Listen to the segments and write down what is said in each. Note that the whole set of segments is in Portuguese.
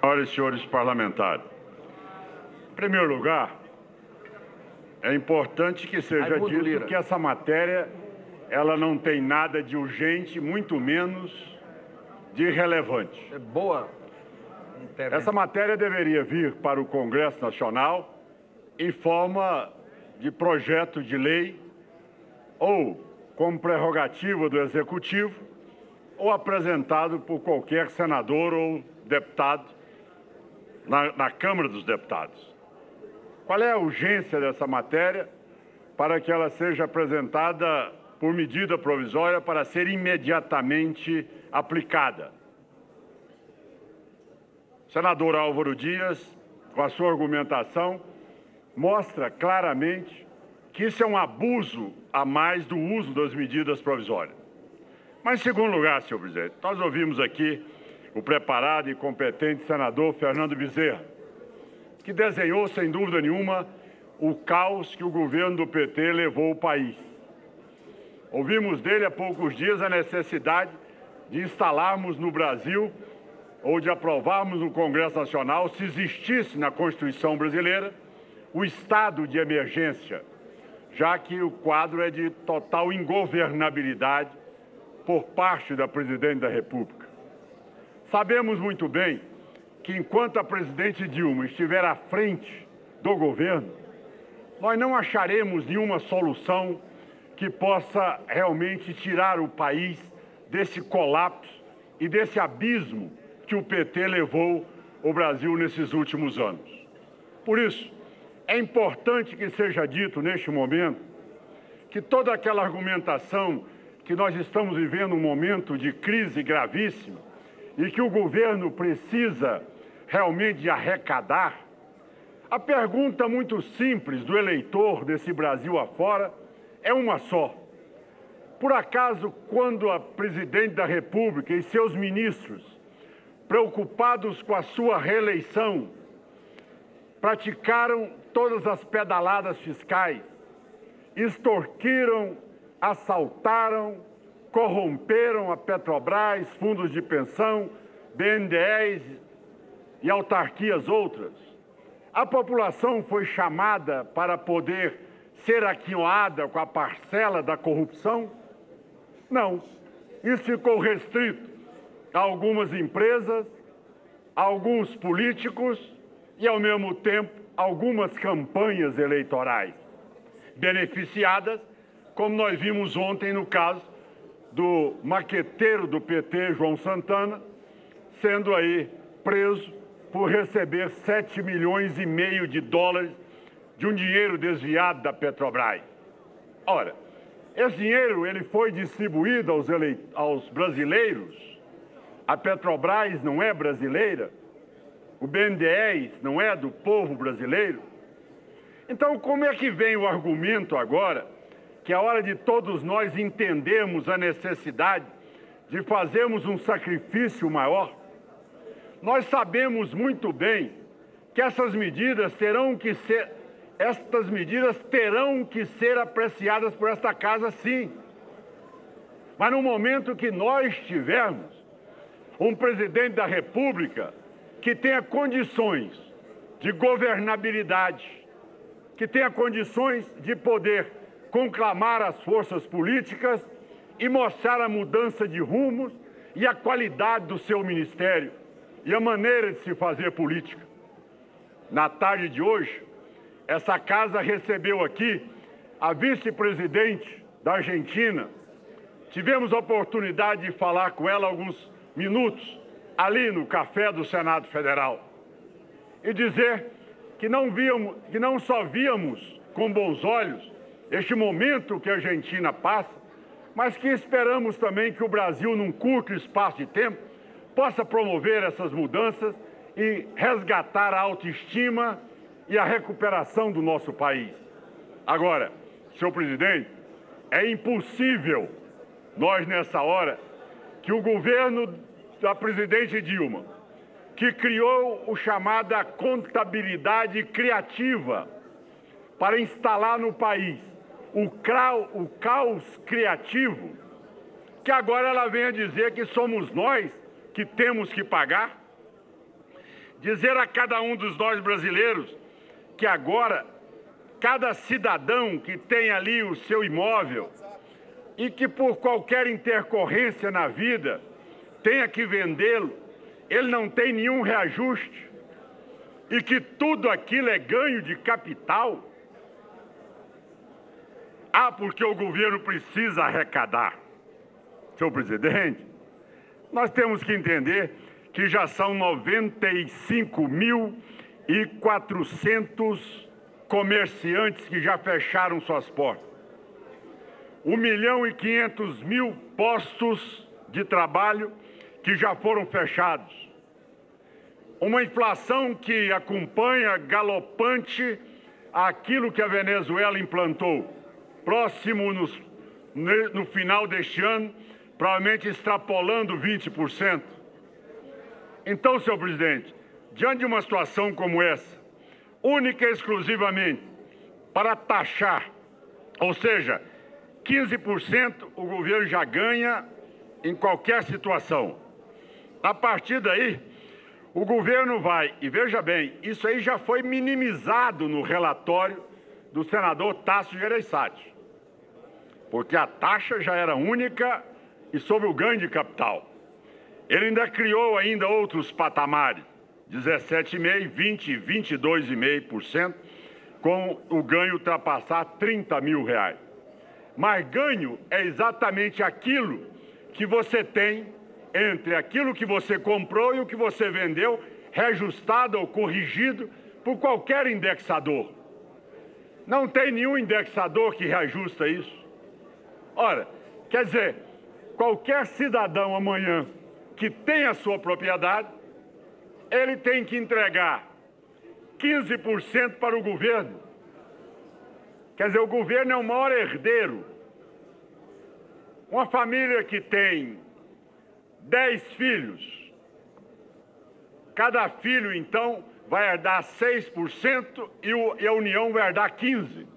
Senhoras e senhores parlamentares, em primeiro lugar, é importante que seja dito que essa matéria ela não tem nada de urgente, muito menos de relevante. É boa. Essa matéria deveria vir para o Congresso Nacional em forma de projeto de lei ou como prerrogativa do Executivo ou apresentado por qualquer senador ou deputado na Câmara dos Deputados. Qual é a urgência dessa matéria para que ela seja apresentada por medida provisória para ser imediatamente aplicada? O senador Álvaro Dias, com a sua argumentação, mostra claramente que isso é um abuso a mais do uso das medidas provisórias. Mas, em segundo lugar, senhor presidente, nós ouvimos aqui o preparado e competente senador Fernando Bezerra, que desenhou, sem dúvida nenhuma, o caos que o governo do PT levou o país. Ouvimos dele há poucos dias a necessidade de instalarmos no Brasil ou de aprovarmos no Congresso Nacional, se existisse na Constituição brasileira, o estado de emergência, já que o quadro é de total ingovernabilidade por parte da Presidente da República. Sabemos muito bem que, enquanto a presidente Dilma estiver à frente do governo, nós não acharemos nenhuma solução que possa realmente tirar o país desse colapso e desse abismo que o PT levou o Brasil nesses últimos anos. Por isso, é importante que seja dito neste momento que toda aquela argumentação que nós estamos vivendo um momento de crise gravíssima e que o governo precisa realmente arrecadar, a pergunta muito simples do eleitor desse Brasil afora é uma só. Por acaso, quando a presidente da República e seus ministros, preocupados com a sua reeleição, praticaram todas as pedaladas fiscais, extorquiram, assaltaram, corromperam a Petrobras, fundos de pensão, BNDES e autarquias outras, a população foi chamada para poder ser aquinhoada com a parcela da corrupção? Não. Isso ficou restrito a algumas empresas, a alguns políticos e, ao mesmo tempo, algumas campanhas eleitorais, beneficiadas, como nós vimos ontem no caso do maqueteiro do PT, João Santana, sendo aí preso por receber 7,5 milhões de dólares de um dinheiro desviado da Petrobras. Ora, esse dinheiro ele foi distribuído aos brasileiros. A Petrobras não é brasileira, o BNDES não é do povo brasileiro. Então, como é que vem o argumento agora que é hora de todos nós entendermos a necessidade de fazermos um sacrifício maior? Nós sabemos muito bem que estas medidas terão que ser apreciadas por esta casa, sim. Mas no momento que nós tivermos um presidente da República que tenha condições de governabilidade, que tenha condições de poder conclamar as forças políticas e mostrar a mudança de rumos e a qualidade do seu ministério e a maneira de se fazer política. Na tarde de hoje, essa casa recebeu aqui a vice-presidente da Argentina. Tivemos a oportunidade de falar com ela alguns minutos ali no café do Senado Federal e dizer que não só víamos com bons olhos este momento que a Argentina passa, mas que esperamos também que o Brasil, num curto espaço de tempo, possa promover essas mudanças e resgatar a autoestima e a recuperação do nosso país. Agora, senhor presidente, é impossível nós, nessa hora, que o governo da presidente Dilma, que criou o chamada contabilidade criativa para instalar no país o caos criativo, que agora ela venha dizer que somos nós que temos que pagar. dizer a cada um dos nós brasileiros que agora cada cidadão que tem ali o seu imóvel e que por qualquer intercorrência na vida tenha que vendê-lo, ele não tem nenhum reajuste e que tudo aquilo é ganho de capital. Ah, porque o governo precisa arrecadar. Senhor presidente, nós temos que entender que já são 95.400 comerciantes que já fecharam suas portas. 1.500.000 postos de trabalho que já foram fechados. Uma inflação que acompanha galopante aquilo que a Venezuela implantou. Próximo no final deste ano, provavelmente extrapolando 20%. Então, senhor presidente, diante de uma situação como essa, única e exclusivamente para taxar, ou seja, 15% o governo já ganha em qualquer situação. A partir daí, o governo vai, e veja bem, isso aí já foi minimizado no relatório do senador Tasso Gereissati, porque a taxa já era única e sobre o ganho de capital. Ele ainda criou outros patamares, 17,5%, 20% e 22,5%, com o ganho ultrapassar R$30 mil. Mas ganho é exatamente aquilo que você tem entre aquilo que você comprou e o que você vendeu, reajustado ou corrigido por qualquer indexador. Não tem nenhum indexador que reajusta isso. Ora, quer dizer, qualquer cidadão amanhã que tenha a sua propriedade, ele tem que entregar 15% para o governo. Quer dizer, o governo é o maior herdeiro. Uma família que tem 10 filhos, cada filho, então, vai herdar 6% e a União vai herdar 15%.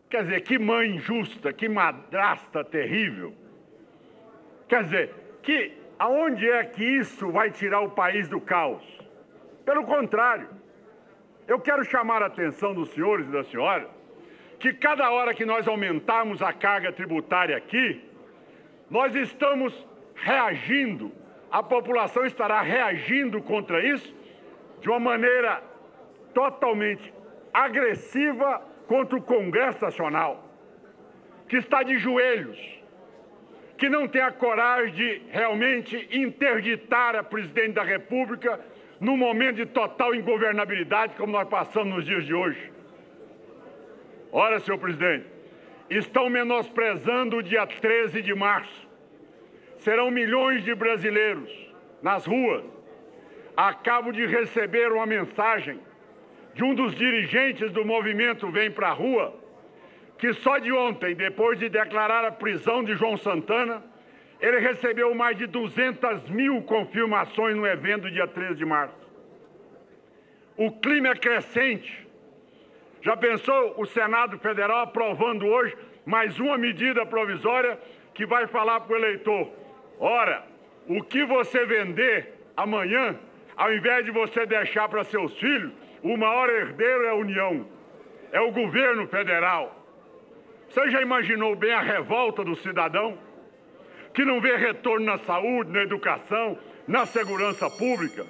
Quer dizer, que mãe injusta, que madrasta terrível. Quer dizer, aonde é que isso vai tirar o país do caos? Pelo contrário, eu quero chamar a atenção dos senhores e da senhora que cada hora que nós aumentarmos a carga tributária aqui, nós estamos reagindo, a população estará reagindo contra isso de uma maneira totalmente agressiva contra o Congresso Nacional, que está de joelhos, que não tem a coragem de realmente interditar a presidente da República num momento de total ingovernabilidade como nós passamos nos dias de hoje. Ora, senhor presidente, estão menosprezando o dia 13 de março. Serão milhões de brasileiros nas ruas. Acabo de receber uma mensagem de um dos dirigentes do movimento Vem Pra Rua, que só de ontem, depois de declarar a prisão de João Santana, ele recebeu mais de 200.000 confirmações no evento do dia 13 de março. O clima é crescente. Já pensou o Senado Federal aprovando hoje mais uma medida provisória que vai falar para o eleitor: ora, o que você vender amanhã, ao invés de você deixar para seus filhos, o maior herdeiro é a União, é o governo federal. Você já imaginou bem a revolta do cidadão que não vê retorno na saúde, na educação, na segurança pública?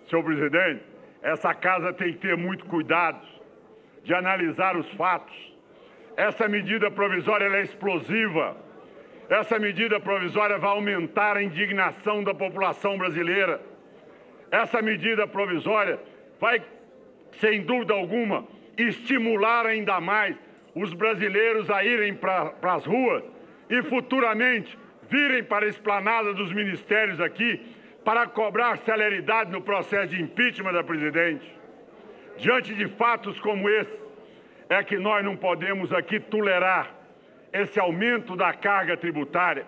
Senhor presidente, essa casa tem que ter muito cuidado de analisar os fatos. Essa medida provisória ela é explosiva. Essa medida provisória vai aumentar a indignação da população brasileira. Essa medida provisória vai, sem dúvida alguma, estimular ainda mais os brasileiros a irem para as ruas e futuramente virem para a esplanada dos ministérios aqui para cobrar celeridade no processo de impeachment da presidente. Diante de fatos como esse, é que nós não podemos aqui tolerar esse aumento da carga tributária.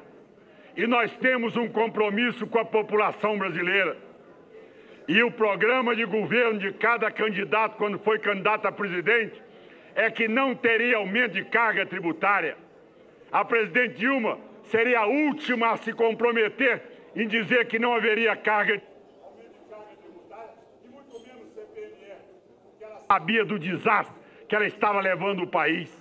E nós temos um compromisso com a população brasileira. E o programa de governo de cada candidato, quando foi candidato a presidente, é que não teria aumento de carga tributária. A presidente Dilma seria a última a se comprometer em dizer que não haveria carga sabia do desastre que ela estava levando o país.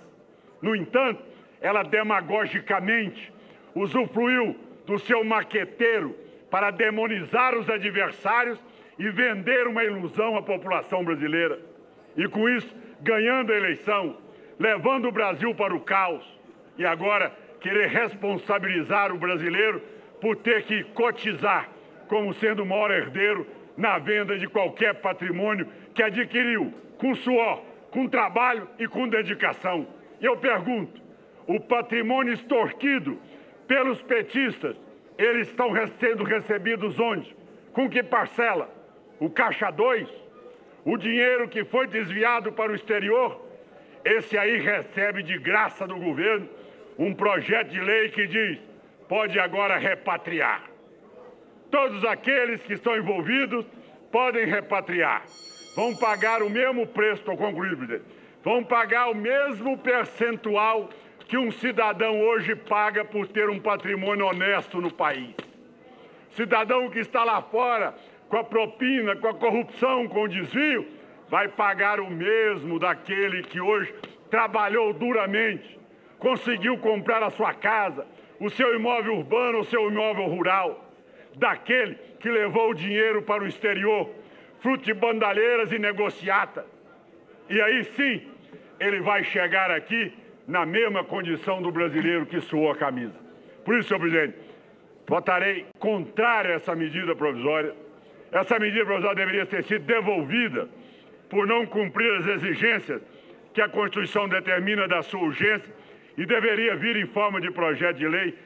No entanto, ela demagogicamente usufruiu do seu maqueteiro para demonizar os adversários e vender uma ilusão à população brasileira. E com isso, ganhando a eleição, levando o Brasil para o caos. E agora, querer responsabilizar o brasileiro por ter que cotizar como sendo o maior herdeiro na venda de qualquer patrimônio que adquiriu com suor, com trabalho e com dedicação. E eu pergunto, o patrimônio extorquido pelos petistas, eles estão sendo recebidos onde? Com que parcela? O Caixa 2? O dinheiro que foi desviado para o exterior? Esse aí recebe de graça do governo um projeto de lei que diz: pode agora repatriar. Todos aqueles que estão envolvidos podem repatriar. Vão pagar o mesmo preço, estou concluindo, presidente. Vão pagar o mesmo percentual que um cidadão hoje paga por ter um patrimônio honesto no país. Cidadão que está lá fora com a propina, com a corrupção, com o desvio, vai pagar o mesmo daquele que hoje trabalhou duramente, conseguiu comprar a sua casa, o seu imóvel urbano, o seu imóvel rural, daquele que levou o dinheiro para o exterior, fruto de bandalheiras e negociatas. E aí sim, ele vai chegar aqui na mesma condição do brasileiro que suou a camisa. Por isso, senhor presidente, votarei contrário a essa medida provisória. Essa medida provisória deveria ter sido devolvida por não cumprir as exigências que a Constituição determina da sua urgência e deveria vir em forma de projeto de lei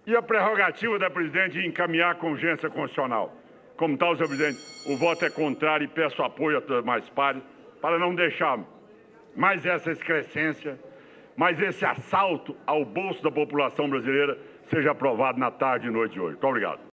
e a prerrogativa da presidente de encaminhar com urgência constitucional. Como tal, senhor presidente, o voto é contrário e peço apoio a todos mais pares para não deixar mais essa excrescência, mais esse assalto ao bolso da população brasileira seja aprovado na tarde e noite de hoje. Muito obrigado.